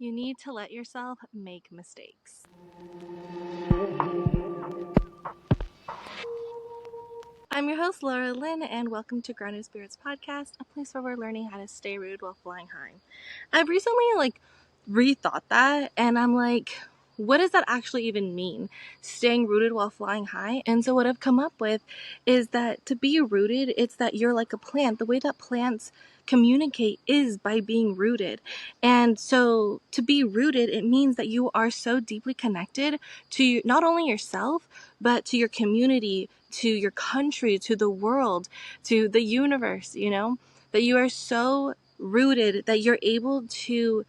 You need to let yourself make mistakes. I'm your host, Laura Lynn, and welcome to Grounded Spirits Podcast, a place where we're learning how to stay rooted while flying high. I've recently rethought that, and I'm like, what does that actually even mean? Staying rooted while flying high? And so what I've come up with is that to be rooted, it's that you're like a plant. The way that plants communicate is by being rooted. And so to be rooted, it means that you are so deeply connected to not only yourself, but to your community, to your country, to the world, to the universe, that you are so rooted that you're able to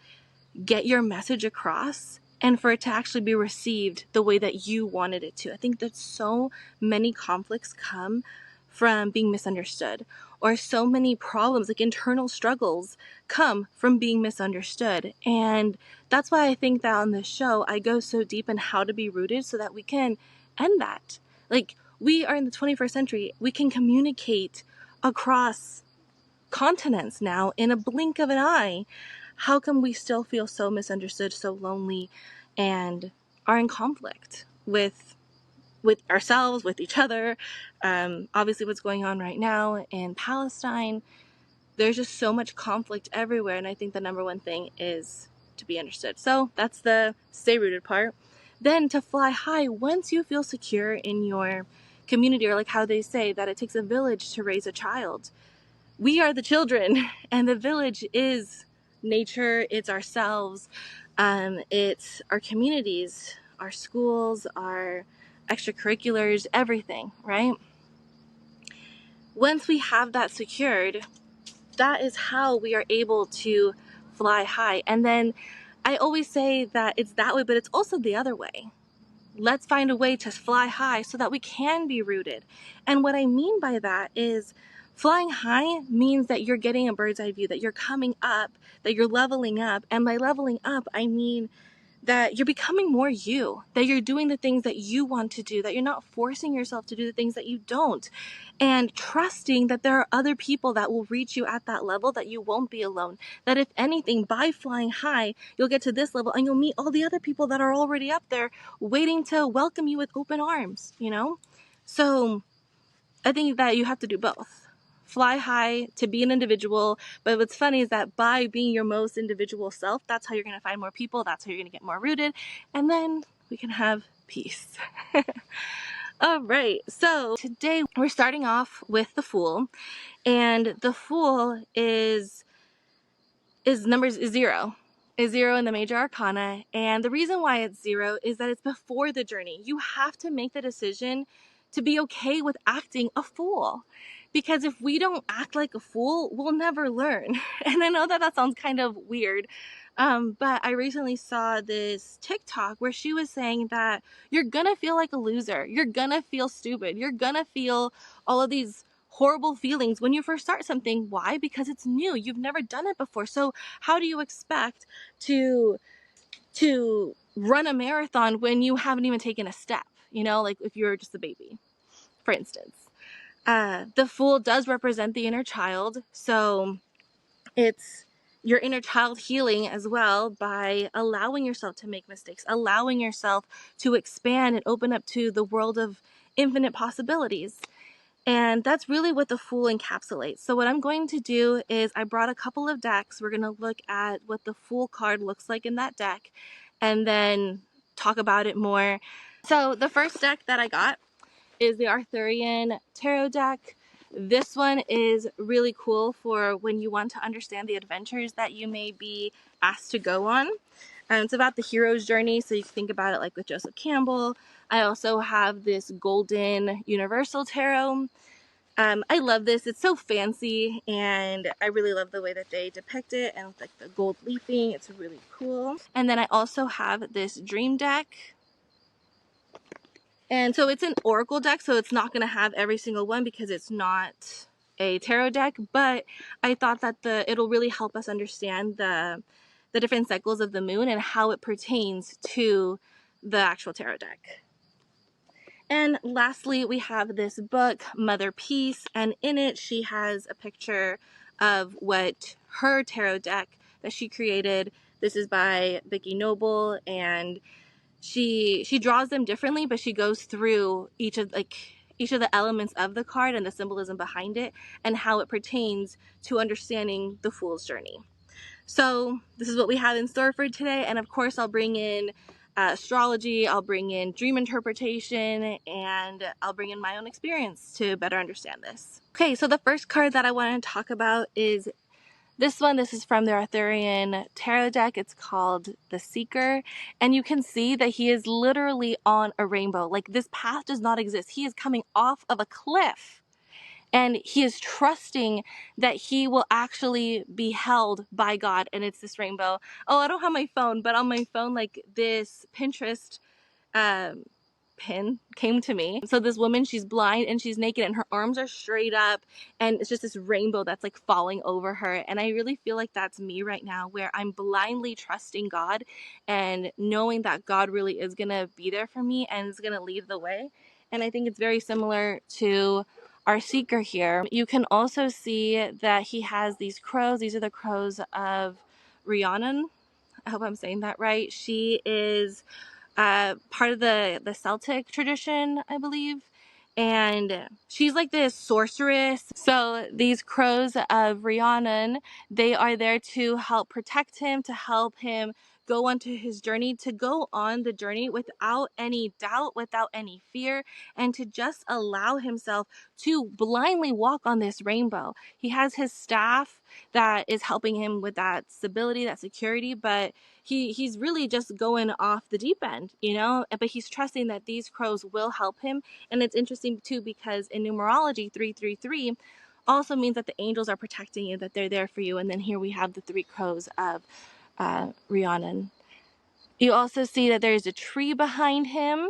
get your message across and for it to actually be received the way that you wanted it to. I think that so many conflicts come from being misunderstood, or so many problems, like internal struggles, come from being misunderstood. And that's why I think that on this show, I go so deep in how to be rooted so that we can end that. We are in the 21st century. We can communicate across continents now in a blink of an eye. How come we still feel so misunderstood, so lonely, and are in conflict with ourselves, with each other? Obviously what's going on right now in Palestine, there's just so much conflict everywhere, and I think the number one thing is to be understood. So that's the stay rooted part. Then to fly high, once you feel secure in your community, or like how they say that it takes a village to raise a child, we are the children, and the village is nature, it's ourselves, it's our communities, our schools, our extracurriculars, everything, right? Once we have that secured, that is how we are able to fly high. And then I always say that it's that way, but it's also the other way. Let's find a way to fly high so that we can be rooted. And what I mean by that is flying high means that you're getting a bird's eye view, that you're coming up, that you're leveling up. And by leveling up, I mean that you're becoming more you, that you're doing the things that you want to do, that you're not forcing yourself to do the things that you don't, and trusting that there are other people that will reach you at that level, that you won't be alone, that if anything, by flying high, you'll get to this level and you'll meet all the other people that are already up there waiting to welcome you with open arms, So I think that you have to do both. Fly high to be an individual, but what's funny is that by being your most individual self, that's how you're going to find more people, that's how you're going to get more rooted, and then we can have peace. All right, so today we're starting off with the Fool, and the Fool is numbers is zero. Is zero in the major arcana, and the reason why it's zero is that it's before the journey. You have to make the decision to be okay with acting a fool, because if we don't act like a fool, we'll never learn. And I know that sounds kind of weird, but I recently saw this TikTok where she was saying that you're gonna feel like a loser, you're gonna feel stupid, you're gonna feel all of these horrible feelings when you first start something. Why? Because it's new. You've never done it before. So how do you expect to run a marathon when you haven't even taken a step? Like if you're just a baby, for instance. The Fool does represent the inner child. So it's your inner child healing as well by allowing yourself to make mistakes, allowing yourself to expand and open up to the world of infinite possibilities. And that's really what the Fool encapsulates. So what I'm going to do is I brought a couple of decks. We're going to look at what the Fool card looks like in that deck and then talk about it more. So the first deck that I got is the Arthurian Tarot deck. This one is really cool for when you want to understand the adventures that you may be asked to go on. It's about the hero's journey, so you can think about it like with Joseph Campbell. I also have this Golden Universal Tarot. I love this. It's so fancy, and I really love the way that they depict it, and like the gold leafing. It's really cool. And then I also have this Dream deck. And so it's an oracle deck, so it's not going to have every single one because it's not a tarot deck, but I thought that it'll really help us understand the different cycles of the moon and how it pertains to the actual tarot deck. And lastly, we have this book, Mother Peace, and in it she has a picture of what her tarot deck that she created This is by Vicki Noble, and she draws them differently, but she goes through each of the elements of the card and the symbolism behind it and how it pertains to understanding the Fool's journey. So this is what we have in store for today, and of course I'll bring in astrology, I'll bring in dream interpretation, and I'll bring in my own experience to better understand this. Okay, so the first card that I want to talk about is this one. This is from the Arthurian tarot deck. It's called the Seeker, and you can see that he is literally on a rainbow. Like, this path does not exist. He is coming off of a cliff, and he is trusting that he will actually be held by God, and it's this rainbow. Oh, I don't have my phone, but on my phone, like, this Pinterest pin came to me. So this woman, she's blind and she's naked and her arms are straight up, and it's just this rainbow that's like falling over her. And I really feel like that's me right now, where I'm blindly trusting God and knowing that God really is gonna be there for me and is gonna lead the way. And I think it's very similar to our seeker here. You can also see that he has these crows. These are the crows of Rhiannon. I hope I'm saying that right. She is part of the Celtic tradition, I believe. And she's like this sorceress. So these crows of Rhiannon, they are there to help protect him, to help him go onto his journey, to go on the journey without any doubt, without any fear, and to just allow himself to blindly walk on this rainbow. He has his staff that is helping him with that stability, that security, but he's really just going off the deep end, you know, but he's trusting that these crows will help him. And it's interesting too, because in numerology, 333 also means that the angels are protecting you, that they're there for you. And then here we have the three crows of Rhiannon. You also see that there's a tree behind him.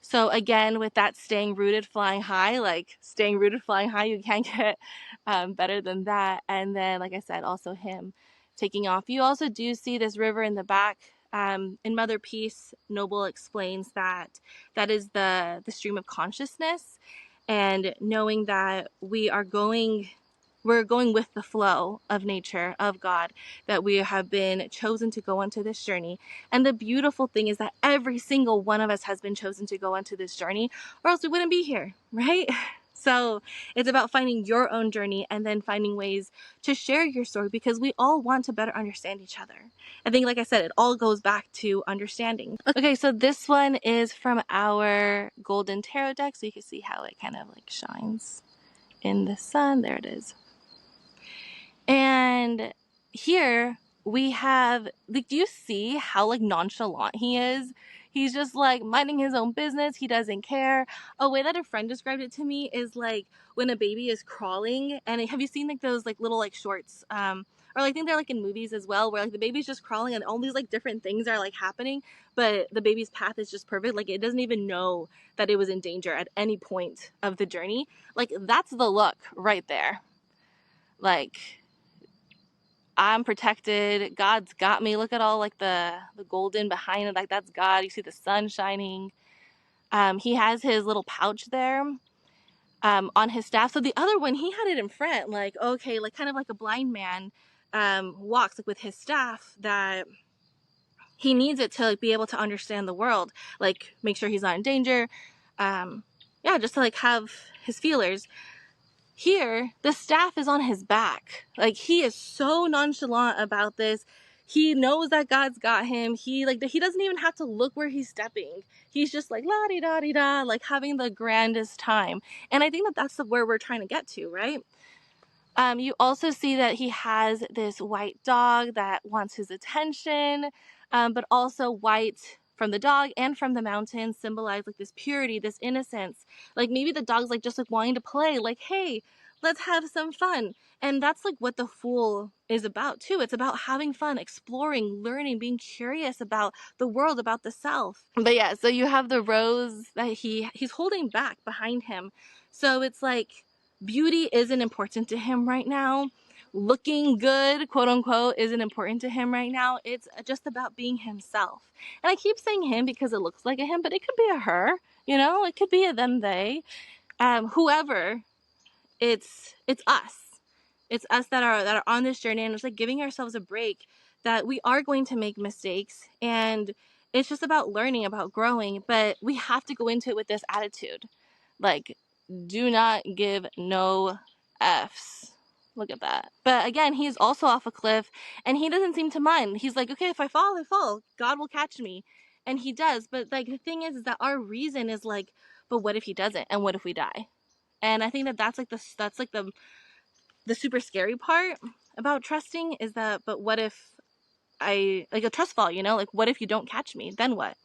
So again, with that staying rooted, flying high, like staying rooted, flying high, you can't get better than that. And then, like I said, also him taking off. You also do see this river in the back. In Mother Peace, Noble explains that that is the stream of consciousness, and knowing that we're going with the flow of nature, of God, that we have been chosen to go onto this journey. And the beautiful thing is that every single one of us has been chosen to go onto this journey, or else we wouldn't be here, right? So it's about finding your own journey and then finding ways to share your story, because we all want to better understand each other. I think, like I said, it all goes back to understanding. Okay, so this one is from our Golden Tarot deck, so you can see how it kind of like shines in the sun. There it is. And here we have, like, do you see how like nonchalant he is? He's just like minding his own business. He doesn't care. A way that a friend described it to me is like when a baby is crawling, and have you seen like those like little like shorts, or like, I think they're like in movies as well, where like the baby's just crawling and all these like different things are like happening, but the baby's path is just perfect. Like, it doesn't even know that it was in danger at any point of the journey. Like, that's the look right there. Like, I'm protected. God's got me. Look at all like the golden behind it. Like, that's God. You see the sun shining. He has his little pouch there on his staff. So the other one, he had it in front. Like, okay, like kind of like a blind man walks like with his staff, that he needs it to like be able to understand the world. Like, make sure he's not in danger. Yeah, just to like have his feelers. Here, the staff is on his back. Like, he is so nonchalant about this. He knows that God's got him. He doesn't even have to look where he's stepping. He's just like la-di-da-di-da, like having the grandest time. And I think that that's where we're trying to get to, right? You also see that he has this white dog that wants his attention, but also white from the dog and from the mountain symbolize like this purity, this innocence. Like, maybe the dog's like just like wanting to play, like, hey, let's have some fun. And that's like what the Fool is about too. It's about having fun, exploring, learning, being curious about the world, about the self. But yeah, so you have the rose that he's holding back behind him. So it's like beauty isn't important to him right now. Looking good, quote unquote, isn't important to him right now. It's just about being himself. And I keep saying him because it looks like a him, but it could be a her, you know, it could be a them, they, whoever. It's us. It's us that are on this journey, and it's like giving ourselves a break that we are going to make mistakes, and it's just about learning, about growing, but we have to go into it with this attitude. Like, do not give no F's. Look at that. But again, he's also off a cliff, and he doesn't seem to mind. He's like, okay, if I fall, I fall. God will catch me. And he does. But like, the thing is that our reason is like, but what if he doesn't? And what if we die? And I think that that's like the super scary part about trusting, is that, but what if I, like a trust fall, you know, like what if you don't catch me? Then what?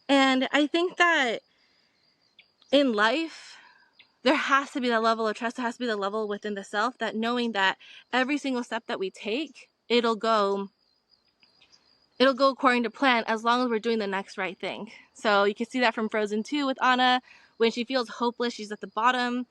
And I think that in life, there has to be that level of trust. There has to be the level within the self, that knowing that every single step that we take, it'll go according to plan, as long as we're doing the next right thing. So you can see that from Frozen 2 with Anna. When she feels hopeless, she's at the bottom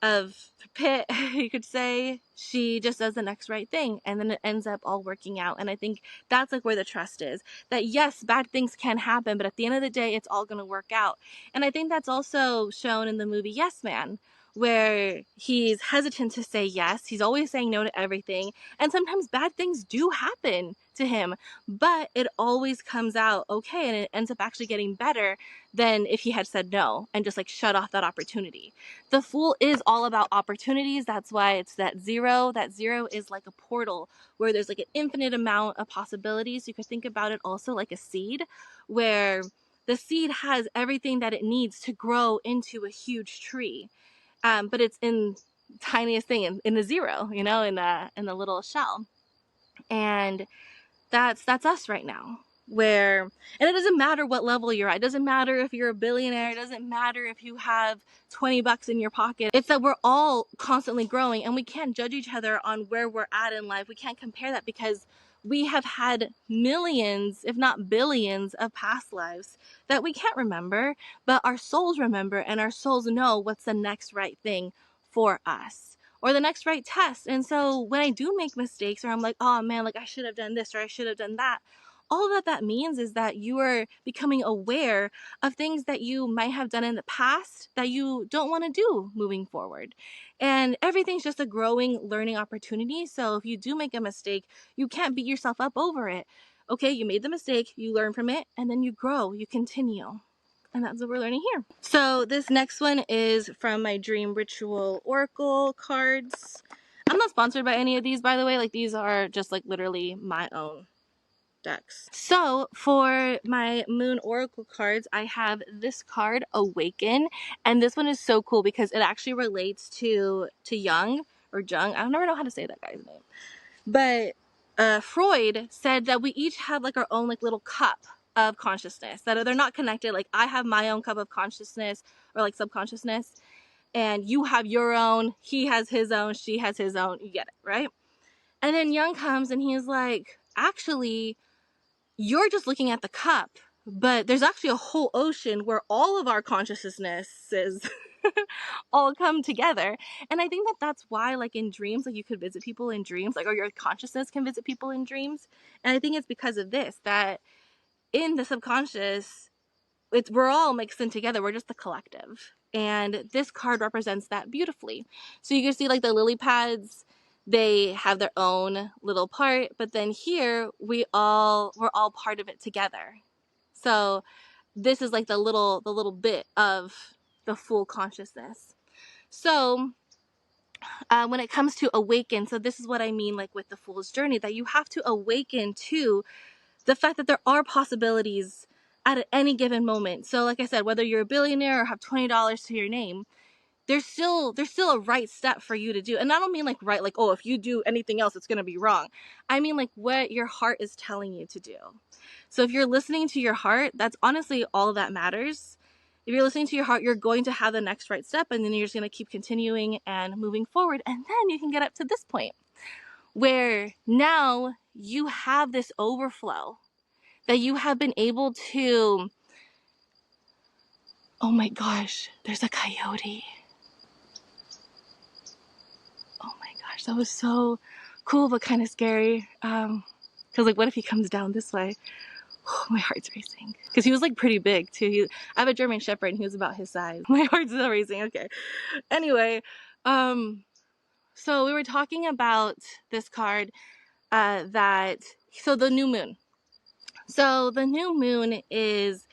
of the pit, you could say, she just does the next right thing, and then it ends up all working out. And I think that's like where the trust is, that yes, bad things can happen, but at the end of the day, it's all going to work out. And I think that's also shown in the movie Yes Man, where he's hesitant to say yes. He's always saying no to everything, and sometimes bad things do happen to him, but it always comes out okay, and it ends up actually getting better than if he had said no and just like shut off that opportunity. The Fool is all about opportunities. That's why it's that zero. That zero is like a portal where there's like an infinite amount of possibilities. You could think about it also like a seed, where the seed has everything that it needs to grow into a huge tree. But it's in tiniest thing, in the zero, you know, in the little shell. And that's us right now, where, and it doesn't matter what level you're at. It doesn't matter if you're a billionaire. It doesn't matter if you have $20 in your pocket. It's that we're all constantly growing, and we can't judge each other on where we're at in life. We can't compare that, because we have had millions, if not billions, of past lives that we can't remember, but our souls remember, and our souls know what's the next right thing for us, or the next right test. And so when I do make mistakes, or I'm like, oh man, like I should have done this, or I should have done that, all that means is that you are becoming aware of things that you might have done in the past that you don't want to do moving forward. And everything's just a growing, learning opportunity. So if you do make a mistake, you can't beat yourself up over it. Okay, you made the mistake, you learn from it, and then you grow, you continue. And that's what we're learning here. So this next one is from my Dream Ritual Oracle cards. I'm not sponsored by any of these, by the way. Like, these are just like literally my own decks. So for my Moon Oracle cards, I have this card, Awaken. And this one is so cool because it actually relates to Jung, or Jung. I don't ever know how to say that guy's name. But Freud said that we each have like our own like little cup of consciousness, that they're not connected. Like, I have my own cup of consciousness, or like subconsciousness, and you have your own, he has his own, she has his own. You get it, right? And then Jung comes and he's like, actually, you're just looking at the cup, but there's actually a whole ocean where all of our consciousnesses all come together. And I think that that's why, like, in dreams, like, you could visit people in dreams, like, or your consciousness can visit people in dreams. And I think it's because of this, that in the subconscious, we're all mixed in together. We're just the collective. And this card represents that beautifully. So you can see like the lily pads, they have their own little part, but then here we're all part of it together. So this is like the little bit of the full consciousness. So when it comes to awaken, so this is what I mean, like with the Fool's Journey, that you have to awaken to the fact that there are possibilities at any given moment. So like I said, whether you're a billionaire or have $20 to your name, there's still a right step for you to do. And I don't mean like right, like, oh, if you do anything else, it's going to be wrong. I mean like what your heart is telling you to do. So if you're listening to your heart, that's honestly all that matters. If you're listening to your heart, you're going to have the next right step, and then you're just going to keep continuing and moving forward. And then you can get up to this point where now you have this overflow, that you have been able to, oh my gosh, there's a coyote. Oh my gosh, that was so cool, but kind of scary. Because like, what if he comes down this way? Oh, my heart's racing. Because he was like pretty big too. I have a German Shepherd and he was about his size. My heart's still racing, okay. Anyway, so we were talking about this card, that So the new moon. So the new moon is,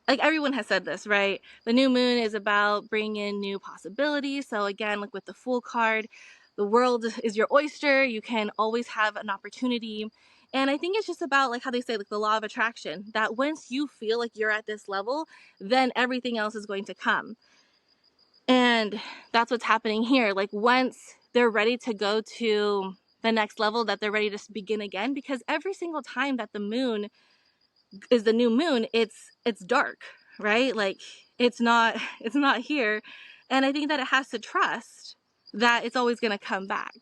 like everyone has said this, right? The new moon is about bringing in new possibilities. So again, like with the Fool card, the world is your oyster. You can always have an opportunity. And I think it's just about, like how they say, like the law of attraction, that once you feel like you're at this level, then everything else is going to come. And that's what's happening here. Like once they're ready to go to the next level, that they're ready to begin again, because every single time that the moon is the new moon, it's dark, right? Like it's not here. And I think that it has to trust that it's always going to come back.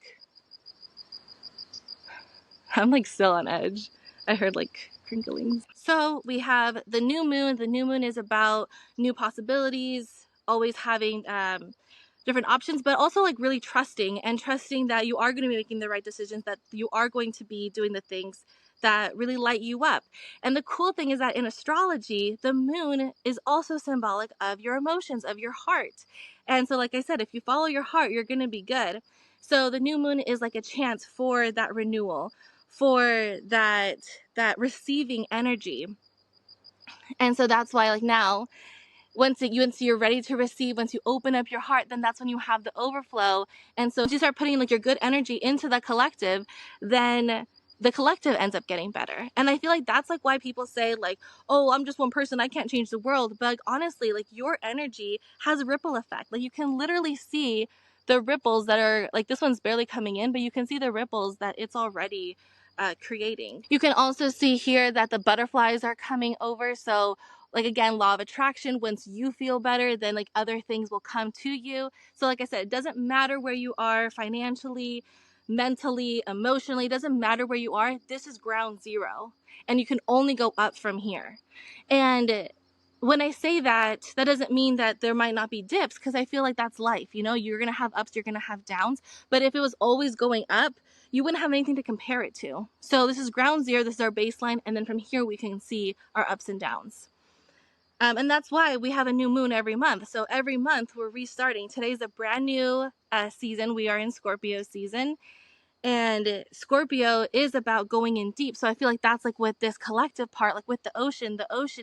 I'm like still on edge. I heard like crinklings. So we have the new moon. The new moon is about new possibilities, always having different options, but also like really trusting that you are going to be making the right decisions, that you are going to be doing the things that really light you up. And the cool thing is that in astrology, the moon is also symbolic of your emotions, of your heart. And so, like I said, if you follow your heart, you're going to be good. So the new moon is like a chance for that renewal, for that receiving energy. And so that's why, like now, once you're ready to receive, once you open up your heart, then that's when you have the overflow. And so once you start putting like your good energy into the collective, then the collective ends up getting better. And I feel like that's like why people say like, oh, I'm just one person, I can't change the world. But like, honestly, like your energy has a ripple effect. Like you can literally see the ripples that are like, this one's barely coming in, but you can see the ripples that it's already creating. You can also see here that the butterflies are coming over. So like again, law of attraction, once you feel better, then like other things will come to you. So like I said, it doesn't matter where you are financially, mentally, emotionally, it doesn't matter where you are. This is ground zero and you can only go up from here. And when I say that, that doesn't mean that there might not be dips, because I feel like that's life. You know, you're going to have ups, you're going to have downs. But if it was always going up, you wouldn't have anything to compare it to. So this is ground zero, this is our baseline, and then from here we can see our ups and downs. And that's why we have a new moon every month. So every month we're restarting. Today's a brand new season. We are in Scorpio season. And Scorpio is about going in deep. So I feel like that's like with this collective part, like with the ocean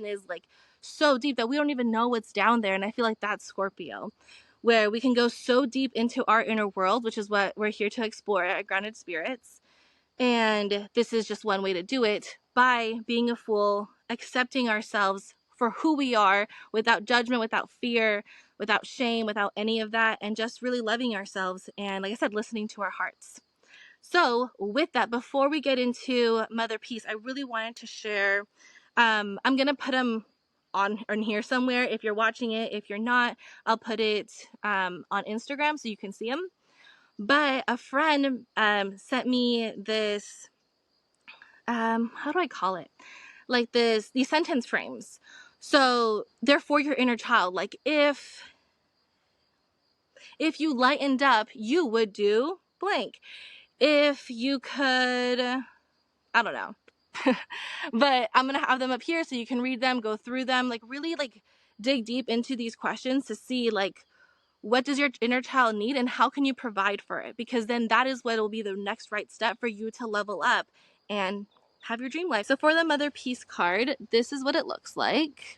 is like so deep that we don't even know what's down there. And I feel like that's Scorpio, where we can go so deep into our inner world, which is what we're here to explore at Grounded Spirits. And this is just one way to do it, by being a fool, accepting ourselves for who we are, without judgment, without fear, without shame, without any of that, and just really loving ourselves. And like I said, listening to our hearts. So with that, before we get into Mother Peace, I really wanted to share, I'm going to put them on here somewhere. If you're watching it, if you're not, I'll put it on Instagram so you can see them. But a friend sent me this, how do I call it? Like these sentence frames. So they're for your inner child. Like if you lightened up, you would do blank. If you could, I don't know. But I'm going to have them up here so you can read them, go through them, like really like dig deep into these questions to see like, what does your inner child need and how can you provide for it? Because then that is what will be the next right step for you to level up and have your dream life. So for the Mother Peace card, this is what it looks like.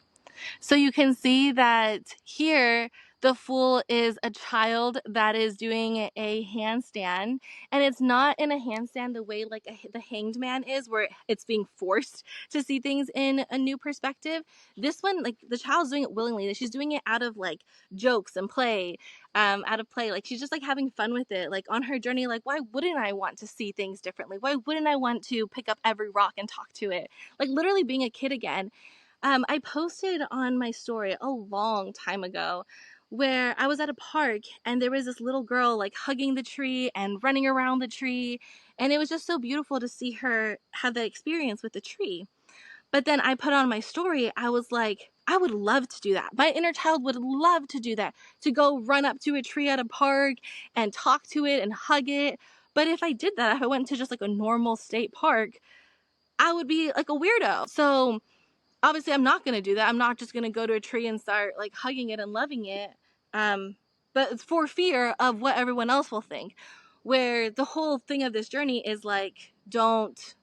So you can see that here, the Fool is a child that is doing a handstand, and it's not in a handstand the way like the Hanged Man is, where it's being forced to see things in a new perspective. This one, like the child's doing it willingly. She's doing it out of like jokes and play, out of play. Like she's just like having fun with it. Like on her journey, like why wouldn't I want to see things differently? Why wouldn't I want to pick up every rock and talk to it? Like literally being a kid again. I posted on my story a long time ago where I was at a park and there was this little girl like hugging the tree and running around the tree. And it was just so beautiful to see her have that experience with the tree. But then I put on my story, I was like, I would love to do that. My inner child would love to do that, to go run up to a tree at a park and talk to it and hug it. But if I did that, if I went to just like a normal state park, I would be like a weirdo. So obviously I'm not going to do that. I'm not just going to go to a tree and start like hugging it and loving it. But it's for fear of what everyone else will think, where the whole thing of this journey is like, don't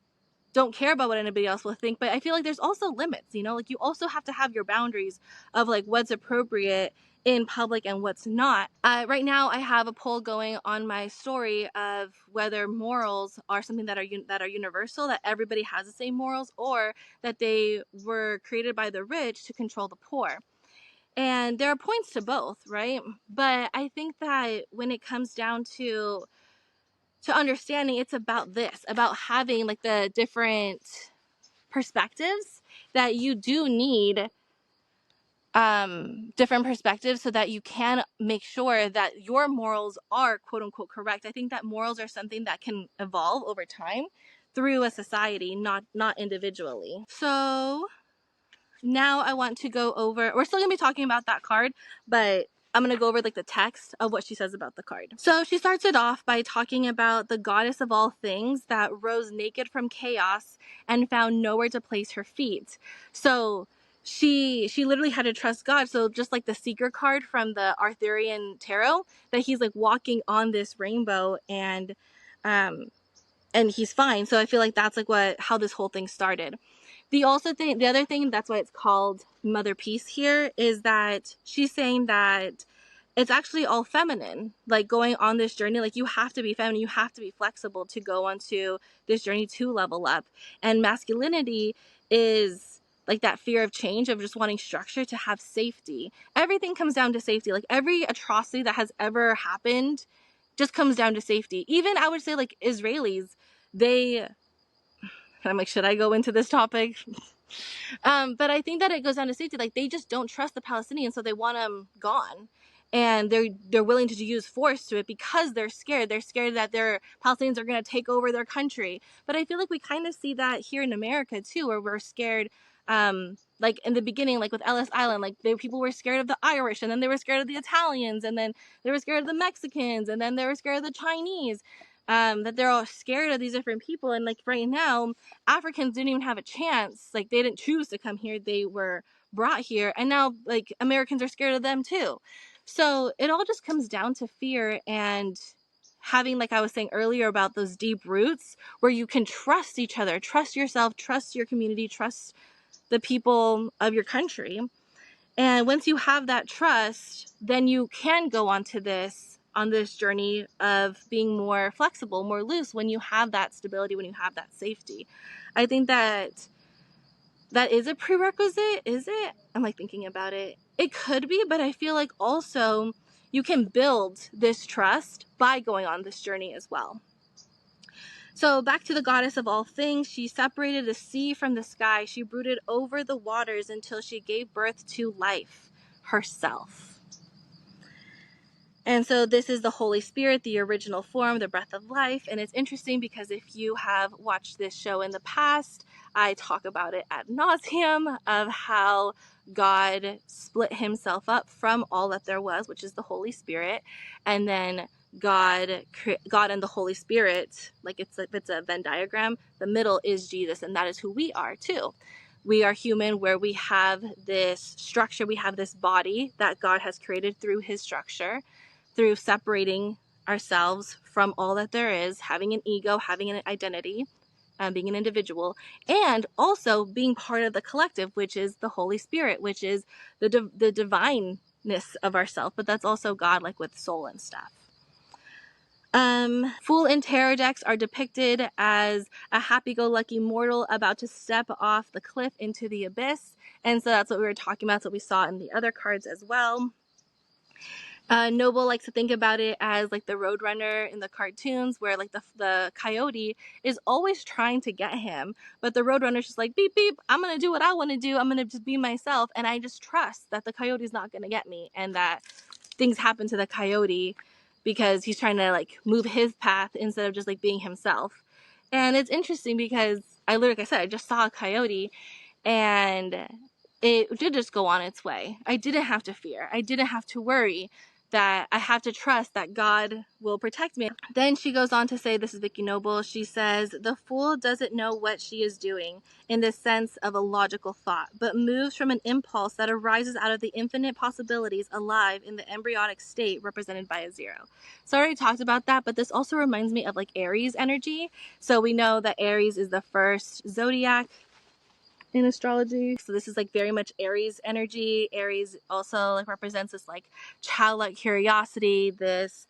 don't care about what anybody else will think. But I feel like there's also limits, you know, like you also have to have your boundaries of like what's appropriate in public and what's not. Right now I have a poll going on my story of whether morals are something that are universal, that everybody has the same morals, or that they were created by the rich to control the poor. And there are points to both, right? But I think that when it comes down to understanding, it's about this, about having like the different perspectives, that you do need different perspectives so that you can make sure that your morals are quote unquote correct. I think that morals are something that can evolve over time through a society, not individually. So now I want to go over, we're still gonna be talking about that card, but I'm gonna go over like the text of what she says about the card. So she starts it off by talking about the goddess of all things that rose naked from chaos and found nowhere to place her feet. So she literally had to trust God. So just like the seeker card from the Arthurian tarot, that he's like walking on this rainbow and he's fine. So I feel like that's like how this whole thing started. The other thing, that's why it's called Mother Peace here, is that she's saying that it's actually all feminine, like going on this journey. Like you have to be feminine, you have to be flexible to go onto this journey to level up. And masculinity is like that fear of change, of just wanting structure, to have safety. Everything comes down to safety. Like every atrocity that has ever happened just comes down to safety. Even I would say like Israelis, I'm like, should I go into this topic? But I think that it goes down to safety. Like they just don't trust the Palestinians, so they want them gone, and they're willing to use force to it because they're scared. They're scared that their Palestinians are going to take over their country. But I feel like we kind of see that here in America too, where we're scared. Like in the beginning, like with Ellis Island, like people were scared of the Irish, and then they were scared of the Italians, and then they were scared of the Mexicans, and then they were scared of the Chinese. That they're all scared of these different people. And like right now, Africans didn't even have a chance. Like they didn't choose to come here. They were brought here. And now like Americans are scared of them too. So it all just comes down to fear and having, like I was saying earlier, about those deep roots where you can trust each other, trust yourself, trust your community, trust the people of your country. And once you have that trust, then you can go on this journey of being more flexible, more loose, when you have that stability, when you have that safety. I think that is a prerequisite. Is it? I'm like thinking about it. It could be, but I feel like also you can build this trust by going on this journey as well. So back to the goddess of all things, she separated the sea from the sky. She brooded over the waters until she gave birth to life herself. And so this is the Holy Spirit, the original form, the breath of life. And it's interesting because if you have watched this show in the past, I talk about it ad nauseum of how God split himself up from all that there was, which is the Holy Spirit. And then God and the Holy Spirit, like it's a Venn diagram, the middle is Jesus, and that is who we are too. We are human, where we have this structure, we have this body that God has created through his structure, through separating ourselves from all that there is, having an ego, having an identity, being an individual, and also being part of the collective, which is the Holy Spirit, which is the divineness of ourself, but that's also God, like with soul and stuff. Fool and tarot decks are depicted as a happy-go-lucky mortal about to step off the cliff into the abyss, and so that's what we were talking about. That's what we saw in the other cards as well. Noble likes to think about it as like the Roadrunner in the cartoons, where like the coyote is always trying to get him, but the Roadrunner's just like, beep, beep, I'm going to do what I want to do. I'm going to just be myself. And I just trust that the coyote's not going to get me, and that things happen to the coyote because he's trying to like move his path instead of just like being himself. And it's interesting because like I said, I just saw a coyote and it did just go on its way. I didn't have to fear. I didn't have to worry. that I have to trust that God will protect me. Then she goes on to say, this is Vicky Noble, she says, the fool doesn't know what she is doing in the sense of a logical thought, but moves from an impulse that arises out of the infinite possibilities alive in the embryonic state represented by a zero. So I already talked about that, but this also reminds me of like Aries energy. So we know that Aries is the first zodiac in astrology, so this is like very much Aries energy. Aries also like represents this like childlike curiosity, this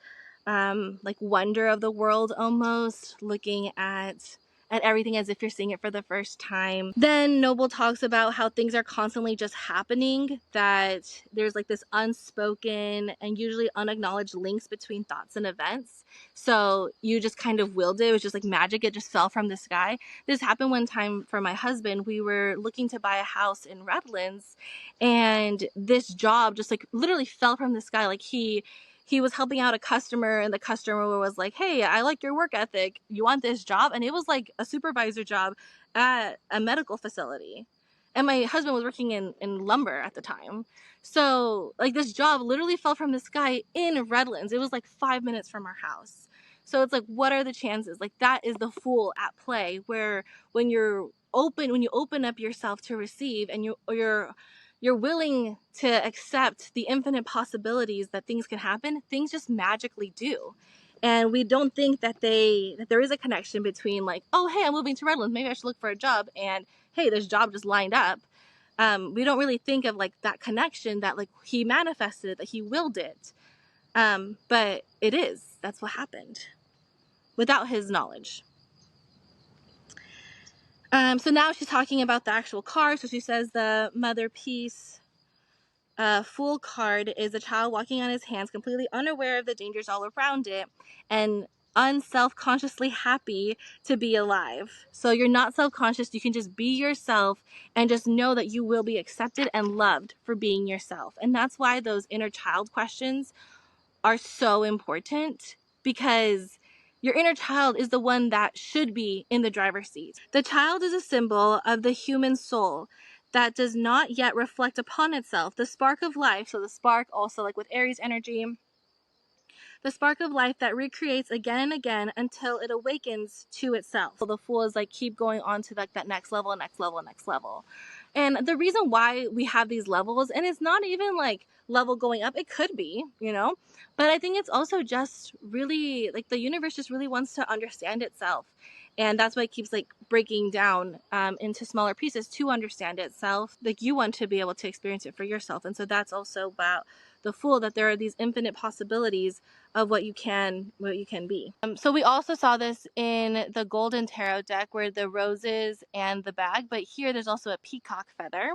like wonder of the world, almost looking at everything as if you're seeing it for the first time. Then Noble talks about how things are constantly just happening, that there's like this unspoken and usually unacknowledged links between thoughts and events. So you just kind of willed it. It was just like magic. It just fell from the sky. This happened one time for my husband. We were looking to buy a house in Redlands, and this job just like literally fell from the sky. Like he was helping out a customer, and the customer was like, hey, I like your work ethic. You want this job? And it was like a supervisor job at a medical facility. And my husband was working in lumber at the time. So like this job literally fell from the sky in Redlands. It was like 5 minutes from our house. So it's like, what are the chances? Like that is the fool at play, where when you open up yourself to receive, and you're willing to accept the infinite possibilities that things can happen, things just magically do. And we don't think that there is a connection between like, oh, hey, I'm moving to Redlands, maybe I should look for a job, and hey, this job just lined up. We don't really think of like that connection, that like he manifested it, that he willed it. But that's what happened without his knowledge. So now she's talking about the actual card. So she says the Mother Peace Fool card is a child walking on his hands, completely unaware of the dangers all around it, and unself-consciously happy to be alive. So you're not self-conscious. You can just be yourself and just know that you will be accepted and loved for being yourself. And that's why those inner child questions are so important, because your inner child is the one that should be in the driver's seat. The child is a symbol of the human soul that does not yet reflect upon itself the spark of life. So the spark also, like with Aries energy, the spark of life that recreates again and again until it awakens to itself. So the fool is like keep going on to like that next level, next level, next level. And the reason why we have these levels, and it's not even like level going up, it could be, but I think it's also just really like the universe just really wants to understand itself. And that's why it keeps like breaking down into smaller pieces to understand itself. Like you want to be able to experience it for yourself. And so that's also about the fool, that there are these infinite possibilities of what you can be. So we also saw this in the Golden Tarot deck, where the roses and the bag, but here there's also a peacock feather.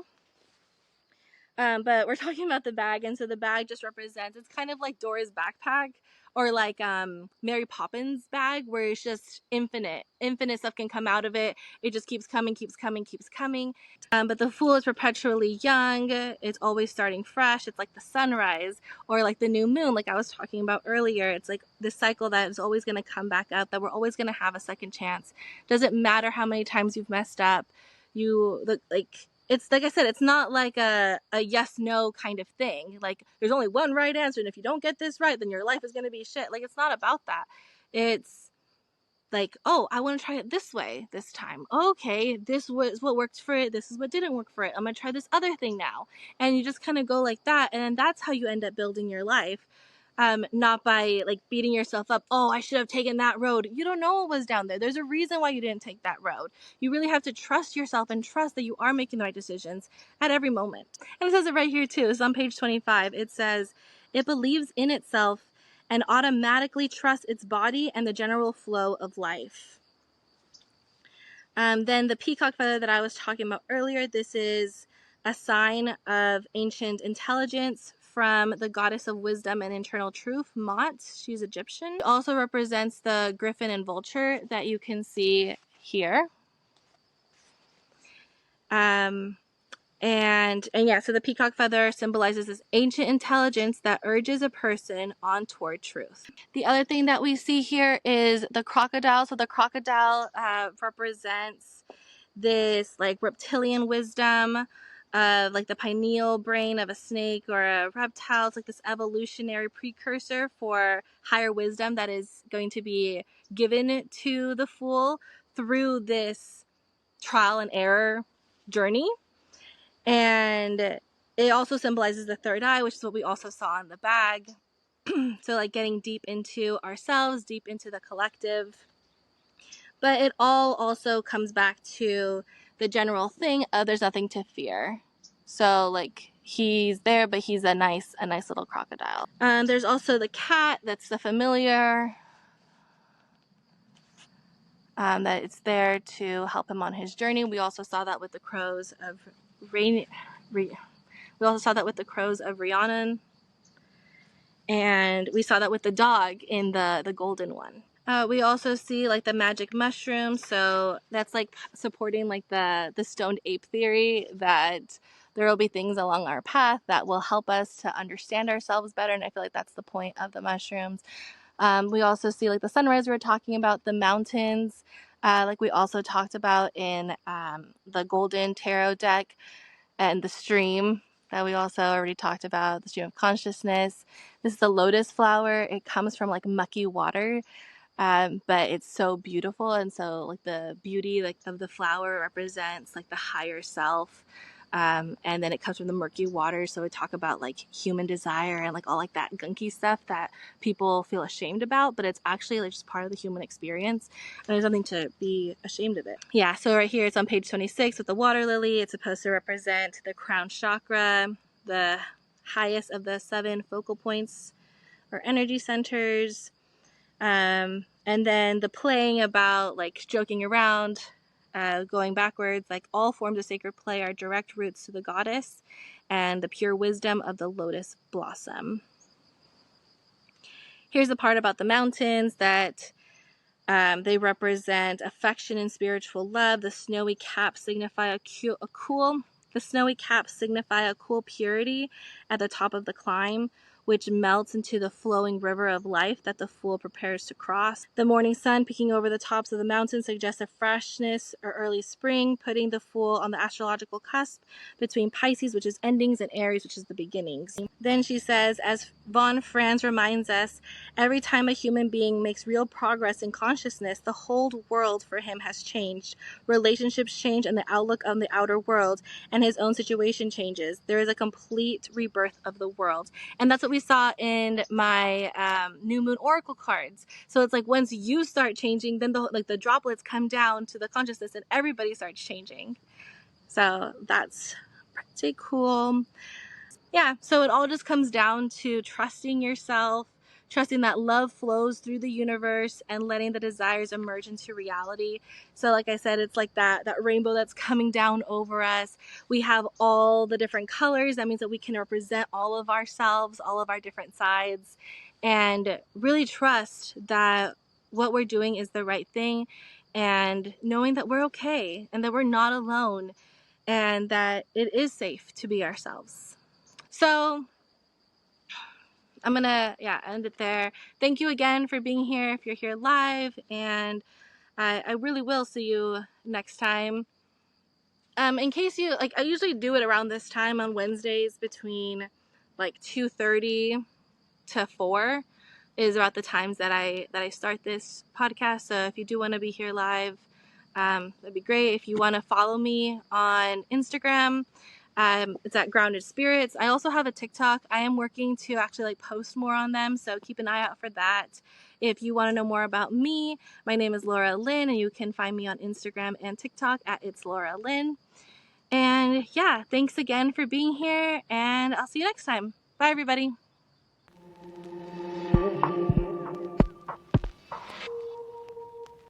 But we're talking about the bag, and so the bag just represents, it's kind of like Dora's backpack, or like Mary Poppins bag, where it's just infinite stuff can come out of it. It just keeps coming, keeps coming, keeps coming. But the fool is perpetually young. It's always starting fresh. It's like the sunrise, or like the new moon, like I was talking about earlier. It's like this cycle that is always going to come back up, that we're always going to have a second chance. Doesn't matter how many times you've messed up. It's like I said, it's not like a yes, no kind of thing. Like there's only one right answer, and if you don't get this right, then your life is going to be shit. Like it's not about that. It's like, oh, I want to try it this way this time. Okay, this was what worked for it. This is what didn't work for it. I'm going to try this other thing now. And you just kind of go like that. And that's how you end up building your life. Not by like beating yourself up. Oh, I should have taken that road. You don't know what was down there. There's a reason why you didn't take that road. You really have to trust yourself and trust that you are making the right decisions at every moment. And it says it right here too. It's on page 25. It says, it believes in itself and automatically trusts its body and the general flow of life. Then the peacock feather that I was talking about earlier, this is a sign of ancient intelligence from the goddess of wisdom and internal truth, Mot. She's Egyptian. It also represents the griffin and vulture that you can see here. And yeah, so the peacock feather symbolizes this ancient intelligence that urges a person on toward truth. The other thing that we see here is the crocodile. So the crocodile represents this like reptilian wisdom, of like the pineal brain of a snake or a reptile. It's like this evolutionary precursor for higher wisdom that is going to be given to the fool through this trial and error journey. And it also symbolizes the third eye, which is what we also saw in the bag. So like getting deep into ourselves, deep into the collective. But it all also comes back to the general thing of there's nothing to fear. So like he's there, but he's a nice little crocodile. There's also the cat, that's the familiar, that it's there to help him on his journey. We also saw that with the crows of we also saw that with the crows of Rhiannon, and we saw that with the dog in the golden one. We also see like the magic mushroom, so that's like supporting like the stoned ape theory that there will be things along our path that will help us to understand ourselves better, and I feel like that's the point of the mushrooms. We also see like the sunrise we were talking about, the mountains, like we also talked about in the golden tarot deck, and the stream that we also already talked about, the stream of consciousness. This is the lotus flower. It comes from like mucky water. But it's so beautiful, and so like the beauty like of the flower represents like the higher self, and then it comes from the murky water. So we talk about like human desire and like all like that gunky stuff that people feel ashamed about, but it's actually like just part of the human experience, and there's nothing to be ashamed of it. Yeah, so right here it's on page 26 with the water lily. It's supposed to represent the crown chakra, the highest of the 7 focal points or energy centers. And then the playing about like joking around, going backwards, like all forms of sacred play are direct roots to the goddess and the pure wisdom of the lotus blossom. Here's the part about the mountains that they represent affection and spiritual love. The snowy caps signify a cool purity at the top of the climb, which melts into the flowing river of life that the fool prepares to cross. The morning sun peeking over the tops of the mountains suggests a freshness or early spring, putting the fool on the astrological cusp between Pisces, which is endings, and Aries, which is the beginnings. Then she says, as Von Franz reminds us, every time a human being makes real progress in consciousness, the whole world for him has changed. Relationships change and the outlook on the outer world, and his own situation changes. There is a complete rebirth of the world. And that's what we saw in my new moon oracle cards. So it's like once you start changing, then the droplets come down to the consciousness and everybody starts changing. So that's pretty cool. Yeah, so it all just comes down to trusting yourself, trusting that love flows through the universe, and letting the desires emerge into reality. So like I said, it's like that rainbow that's coming down over us. We have all the different colors. That means that we can represent all of ourselves, all of our different sides, and really trust that what we're doing is the right thing, and knowing that we're okay and that we're not alone and that it is safe to be ourselves. So I'm gonna end it there. Thank you again for being here if you're here live, and I really will see you next time. In case you like, I usually do it around this time on Wednesdays between like 2:30 to 4 is about the times that I start this podcast. So if you do want to be here live, that'd be great. If you want to follow me on Instagram, it's at Grounded Spirits. I also have a TikTok. I am working to actually like post more on them, so keep an eye out for that. If you want to know more about me, my name is Laura Lynn, and you can find me on Instagram and TikTok at It's Laura Lynn. And yeah, thanks again for being here, and I'll see you next time. Bye, everybody.